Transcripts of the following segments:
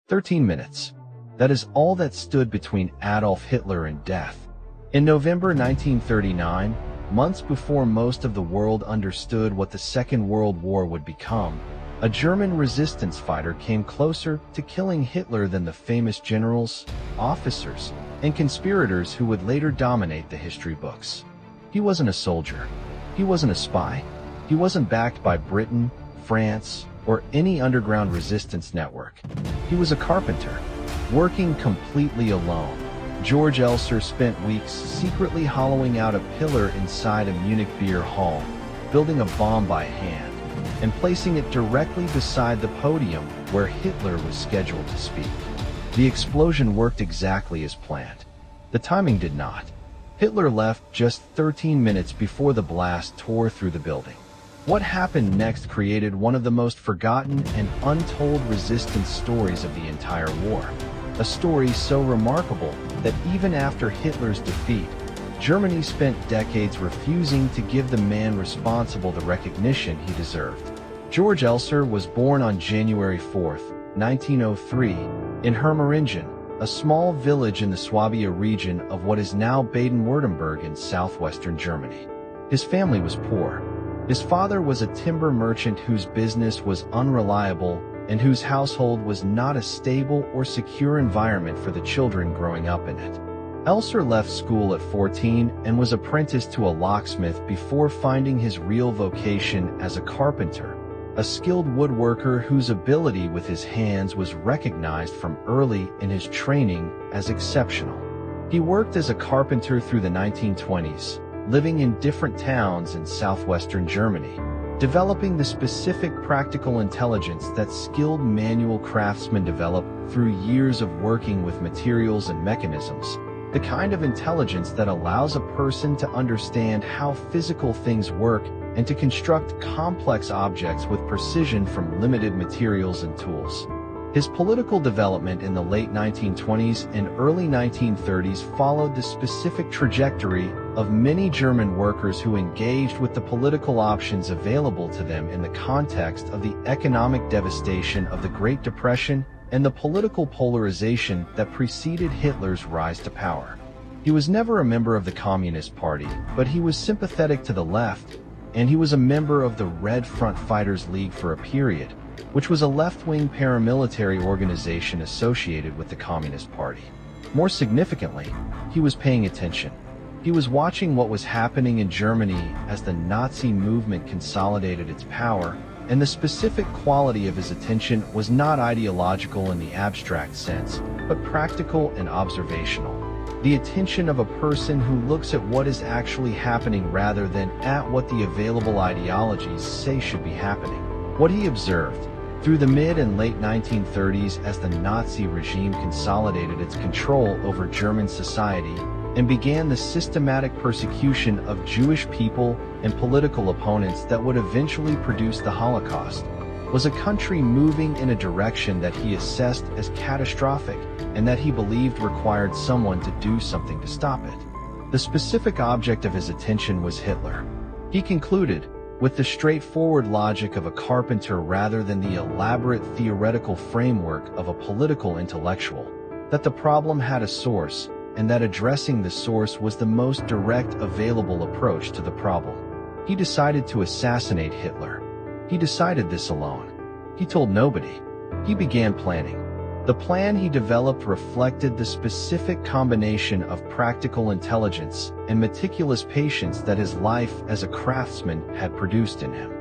13 minutes. That is all that stood between Adolf Hitler and death. In November 1939, months before most of the world understood what the Second World War would become, a German resistance fighter came closer to killing Hitler than the famous generals, officers, and conspirators who would later dominate the history books. He wasn't a soldier. He wasn't a spy. He wasn't backed by Britain, France, or any underground resistance network. He was a carpenter, working completely alone. Georg Elser spent weeks secretly hollowing out a pillar inside a Munich beer hall, building a bomb by hand, and placing it directly beside the podium where Hitler was scheduled to speak. The explosion worked exactly as planned. The timing did not. Hitler left just 13 minutes before the blast tore through the building. What happened next created one of the most forgotten and untold resistance stories of the entire war. A story so remarkable that even after Hitler's defeat, Germany spent decades refusing to give the man responsible the recognition he deserved. Georg Elser was born on January 4, 1903, in Hermeringen, a small village in the Swabia region of what is now Baden-Württemberg in southwestern Germany. His family was poor. His father was a timber merchant whose business was unreliable and whose household was not a stable or secure environment for the children growing up in it. Elser left school at 14 and was apprenticed to a locksmith before finding his real vocation as a carpenter, a skilled woodworker whose ability with his hands was recognized from early in his training as exceptional. He worked as a carpenter through the 1920s, living in different towns in southwestern Germany, developing the specific practical intelligence that skilled manual craftsmen develop through years of working with materials and mechanisms, the kind of intelligence that allows a person to understand how physical things work and to construct complex objects with precision from limited materials and tools. His political development in the late 1920s and early 1930s followed the specific trajectory of many German workers who engaged with the political options available to them in the context of the economic devastation of the Great Depression and the political polarization that preceded Hitler's rise to power. He was never a member of the Communist Party, but he was sympathetic to the left, and he was a member of the Red Front Fighters League for a period, which was a left-wing paramilitary organization associated with the Communist Party. More significantly, he was paying attention. He was watching what was happening in Germany as the Nazi movement consolidated its power, and the specific quality of his attention was not ideological in the abstract sense, but practical and observational. The attention of a person who looks at what is actually happening rather than at what the available ideologies say should be happening. What he observed, through the mid and late 1930s as the Nazi regime consolidated its control over German society and began the systematic persecution of Jewish people and political opponents that would eventually produce the Holocaust, was a country moving in a direction that he assessed as catastrophic and that he believed required someone to do something to stop it. The specific object of his attention was Hitler. He concluded, with the straightforward logic of a carpenter rather than the elaborate theoretical framework of a political intellectual, that the problem had a source, and that addressing the source was the most direct available approach to the problem. He decided to assassinate Hitler. He decided this alone. He told nobody. He began planning. The plan he developed reflected the specific combination of practical intelligence and meticulous patience that his life as a craftsman had produced in him.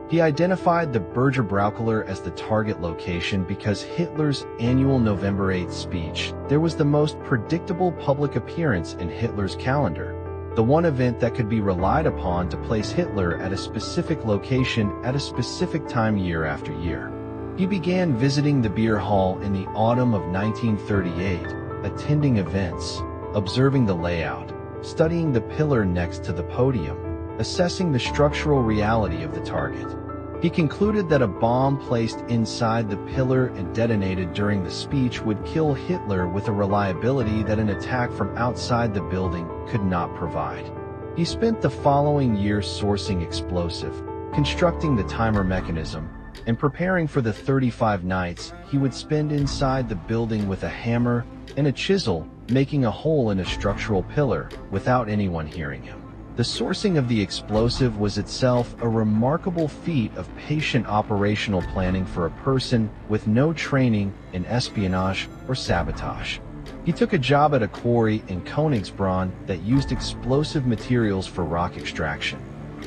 He identified the Bürgerbräukeller as the target location because Hitler's annual November 8th speech, there was the most predictable public appearance in Hitler's calendar, the one event that could be relied upon to place Hitler at a specific location at a specific time year after year. He began visiting the beer hall in the autumn of 1938, attending events, observing the layout, studying the pillar next to the podium, assessing the structural reality of the target. He concluded that a bomb placed inside the pillar and detonated during the speech would kill Hitler with a reliability that an attack from outside the building could not provide. He spent the following year sourcing explosive, constructing the timer mechanism, and preparing for the 35 nights he would spend inside the building with a hammer and a chisel, making a hole in a structural pillar without anyone hearing him. The sourcing of the explosive was itself a remarkable feat of patient operational planning for a person with no training in espionage or sabotage. He took a job at a quarry in Königsbronn that used explosive materials for rock extraction.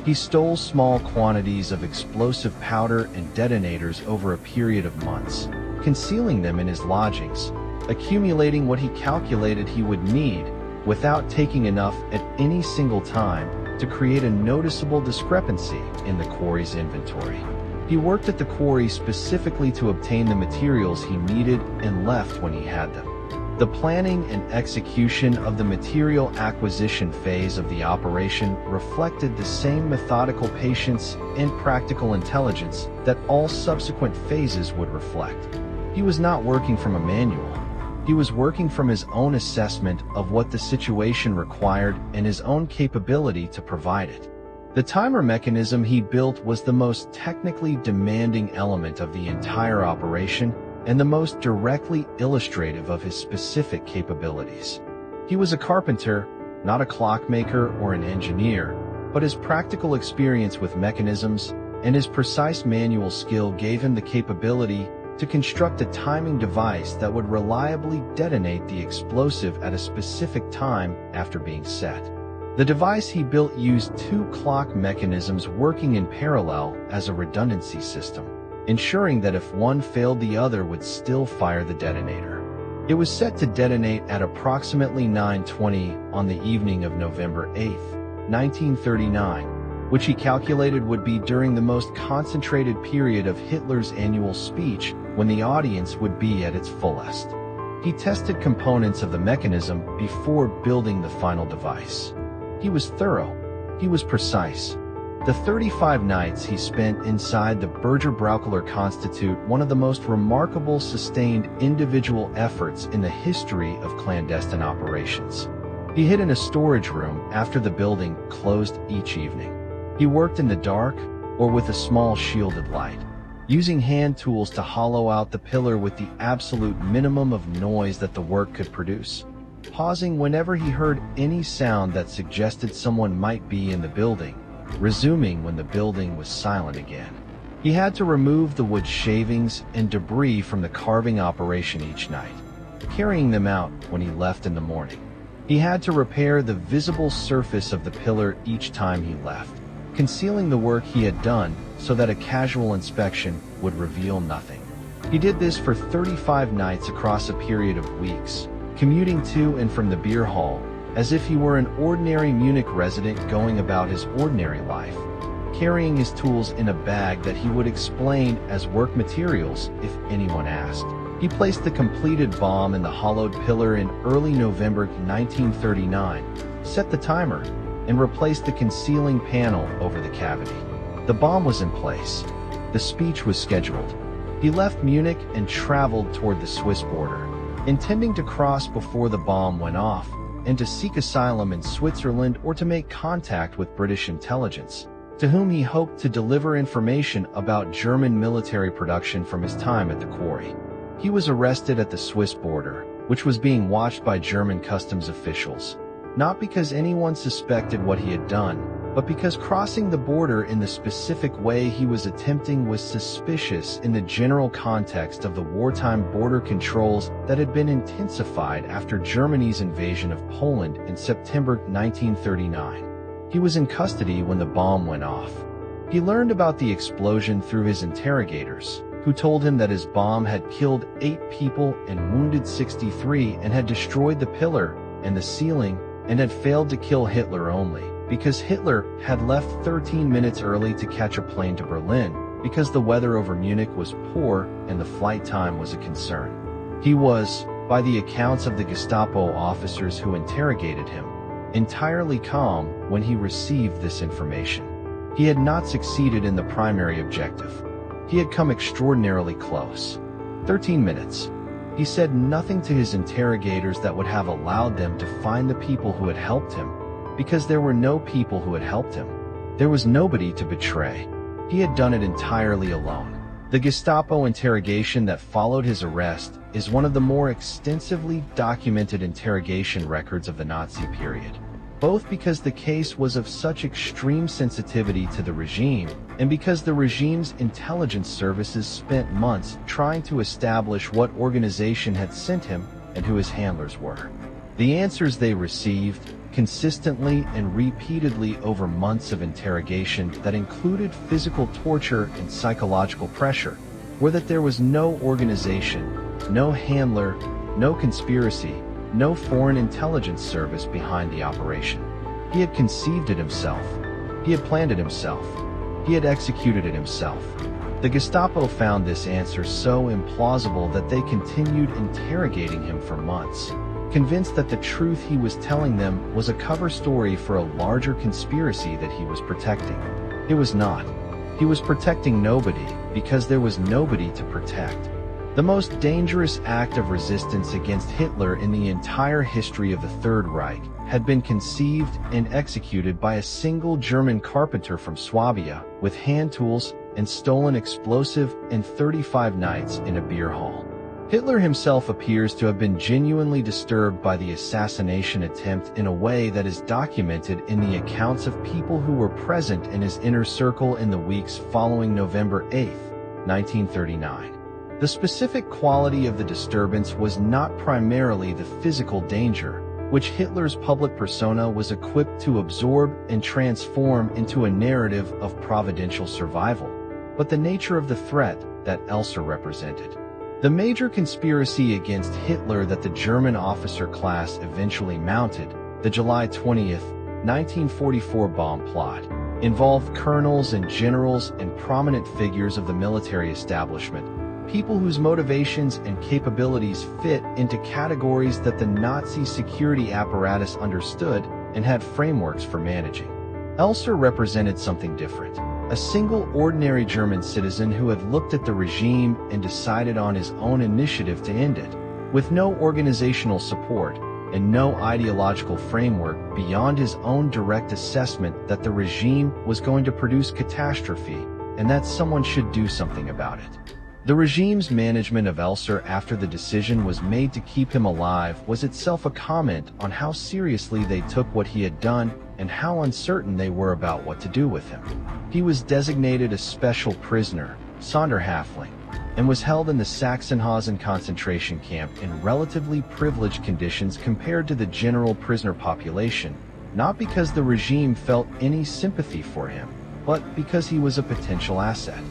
He stole small quantities of explosive powder and detonators over a period of months, concealing them in his lodgings, accumulating what he calculated he would need without taking enough at any single time to create a noticeable discrepancy in the quarry's inventory. He worked at the quarry specifically to obtain the materials he needed and left when he had them. The planning and execution of the material acquisition phase of the operation reflected the same methodical patience and practical intelligence that all subsequent phases would reflect. He was not working from a manual. He was working from his own assessment of what the situation required and his own capability to provide it. The timer mechanism he built was the most technically demanding element of the entire operation and the most directly illustrative of his specific capabilities. He was a carpenter, not a clockmaker or an engineer, but his practical experience with mechanisms and his precise manual skill gave him the capability to construct a timing device that would reliably detonate the explosive at a specific time after being set. The device he built used two clock mechanisms working in parallel as a redundancy system, ensuring that if one failed, the other would still fire the detonator. It was set to detonate at approximately 9:20 on the evening of November 8, 1939, which he calculated would be during the most concentrated period of Hitler's annual speech when the audience would be at its fullest. He tested components of the mechanism before building the final device. He was thorough. He was precise. The 35 nights he spent inside the Bürgerbräukeller constitute one of the most remarkable sustained individual efforts in the history of clandestine operations. He hid in a storage room after the building closed each evening. He worked in the dark or with a small shielded light, using hand tools to hollow out the pillar with the absolute minimum of noise that the work could produce, pausing whenever he heard any sound that suggested someone might be in the building, resuming when the building was silent again. He had to remove the wood shavings and debris from the carving operation each night, carrying them out when he left in the morning. He had to repair the visible surface of the pillar each time he left, concealing the work he had done so that a casual inspection would reveal nothing. He did this for 35 nights across a period of weeks, commuting to and from the beer hall, as if he were an ordinary Munich resident going about his ordinary life, carrying his tools in a bag that he would explain as work materials if anyone asked. He placed the completed bomb in the hollowed pillar in early November 1939, set the timer, and replaced the concealing panel over the cavity. The bomb was in place. The speech was scheduled. He left Munich and traveled toward the Swiss border, intending to cross before the bomb went off and to seek asylum in Switzerland or to make contact with British intelligence, to whom he hoped to deliver information about German military production from his time at the quarry. He was arrested at the Swiss border, which was being watched by German customs officials, not because anyone suspected what he had done, but because crossing the border in the specific way he was attempting was suspicious in the general context of the wartime border controls that had been intensified after Germany's invasion of Poland in September 1939. He was in custody when the bomb went off. He learned about the explosion through his interrogators, who told him that his bomb had killed 8 people and wounded 63 and had destroyed the pillar and the ceiling and had failed to kill Hitler only, because Hitler had left 13 minutes early to catch a plane to Berlin, because the weather over Munich was poor and the flight time was a concern. He was, by the accounts of the Gestapo officers who interrogated him, entirely calm when he received this information. He had not succeeded in the primary objective. He had come extraordinarily close. 13 minutes. He said nothing to his interrogators that would have allowed them to find the people who had helped him, because there were no people who had helped him. There was nobody to betray. He had done it entirely alone. The Gestapo interrogation that followed his arrest is one of the more extensively documented interrogation records of the Nazi period, both because the case was of such extreme sensitivity to the regime and because the regime's intelligence services spent months trying to establish what organization had sent him and who his handlers were. The answers they received, consistently and repeatedly over months of interrogation that included physical torture and psychological pressure, were that there was no organization, no handler, no conspiracy, no foreign intelligence service behind the operation. He had conceived it himself. He had planned it himself. He had executed it himself. The Gestapo found this answer so implausible that they continued interrogating him for months, convinced that the truth he was telling them was a cover story for a larger conspiracy that he was protecting. It was not. He was protecting nobody because there was nobody to protect. The most dangerous act of resistance against Hitler in the entire history of the Third Reich had been conceived and executed by a single German carpenter from Swabia with hand tools and stolen explosive in 35 nights in a beer hall. Hitler himself appears to have been genuinely disturbed by the assassination attempt in a way that is documented in the accounts of people who were present in his inner circle in the weeks following November 8, 1939. The specific quality of the disturbance was not primarily the physical danger, which Hitler's public persona was equipped to absorb and transform into a narrative of providential survival, but the nature of the threat that Elser represented. The major conspiracy against Hitler that the German officer class eventually mounted, the July 20, 1944 bomb plot, involved colonels and generals and prominent figures of the military establishment, people whose motivations and capabilities fit into categories that the Nazi security apparatus understood and had frameworks for managing. Elser represented something different. A single ordinary German citizen who had looked at the regime and decided on his own initiative to end it, with no organizational support and no ideological framework beyond his own direct assessment that the regime was going to produce catastrophe and that someone should do something about it. The regime's management of Elser after the decision was made to keep him alive was itself a comment on how seriously they took what he had done and how uncertain they were about what to do with him. He was designated a special prisoner, Sonderhäftling, and was held in the Sachsenhausen concentration camp in relatively privileged conditions compared to the general prisoner population, not because the regime felt any sympathy for him, but because he was a potential asset.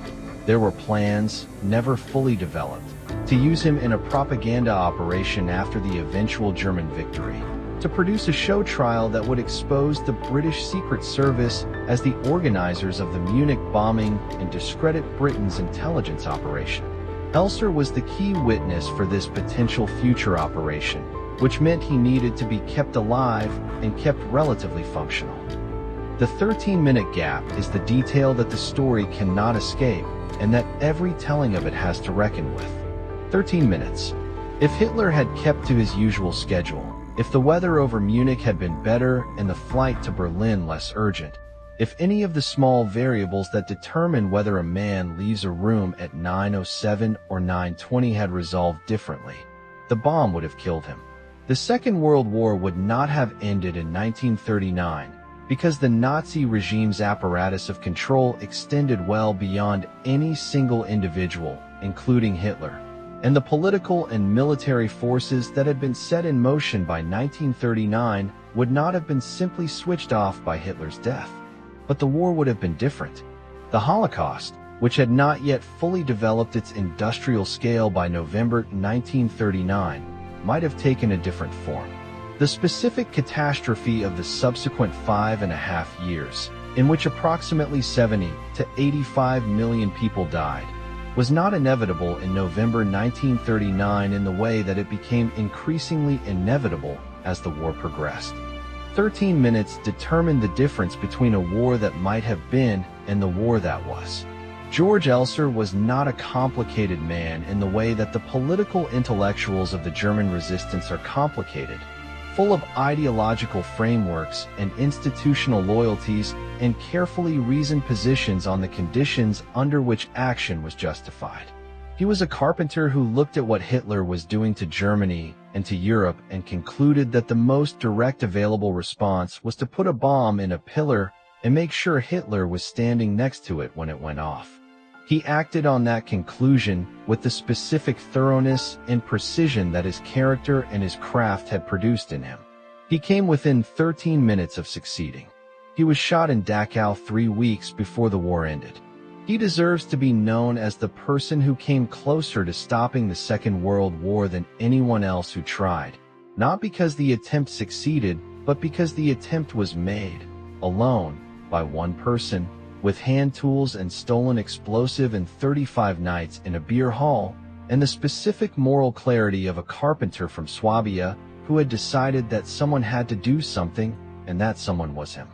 There were plans, never fully developed, to use him in a propaganda operation after the eventual German victory, to produce a show trial that would expose the British Secret Service as the organizers of the Munich bombing and discredit Britain's intelligence operation. Elser was the key witness for this potential future operation, which meant he needed to be kept alive and kept relatively functional. The 13-minute gap is the detail that the story cannot escape, and that every telling of it has to reckon with. 13 minutes. If Hitler had kept to his usual schedule, if the weather over Munich had been better and the flight to Berlin less urgent, if any of the small variables that determine whether a man leaves a room at 9:07 or 9:20 had resolved differently, the bomb would have killed him. The Second World War would not have ended in 1939, because the Nazi regime's apparatus of control extended well beyond any single individual, including Hitler, and the political and military forces that had been set in motion by 1939 would not have been simply switched off by Hitler's death. But the war would have been different. The Holocaust, which had not yet fully developed its industrial scale by November 1939, might have taken a different form. The specific catastrophe of the subsequent 5.5 years, in which approximately 70 to 85 million people died, was not inevitable in November 1939 in the way that it became increasingly inevitable as the war progressed. 13 minutes determined the difference between a war that might have been and the war that was. Georg Elser was not a complicated man in the way that the political intellectuals of the German resistance are complicated, full of ideological frameworks and institutional loyalties and carefully reasoned positions on the conditions under which action was justified. He was a carpenter who looked at what Hitler was doing to Germany and to Europe and concluded that the most direct available response was to put a bomb in a pillar and make sure Hitler was standing next to it when it went off. He acted on that conclusion with the specific thoroughness and precision that his character and his craft had produced in him. He came within 13 minutes of succeeding. He was shot in Dachau 3 weeks before the war ended. He deserves to be known as the person who came closer to stopping the Second World War than anyone else who tried, not because the attempt succeeded, but because the attempt was made, alone, by one person, with hand tools and stolen explosive in 35 nights in a beer hall, and the specific moral clarity of a carpenter from Swabia who had decided that someone had to do something, and that someone was him.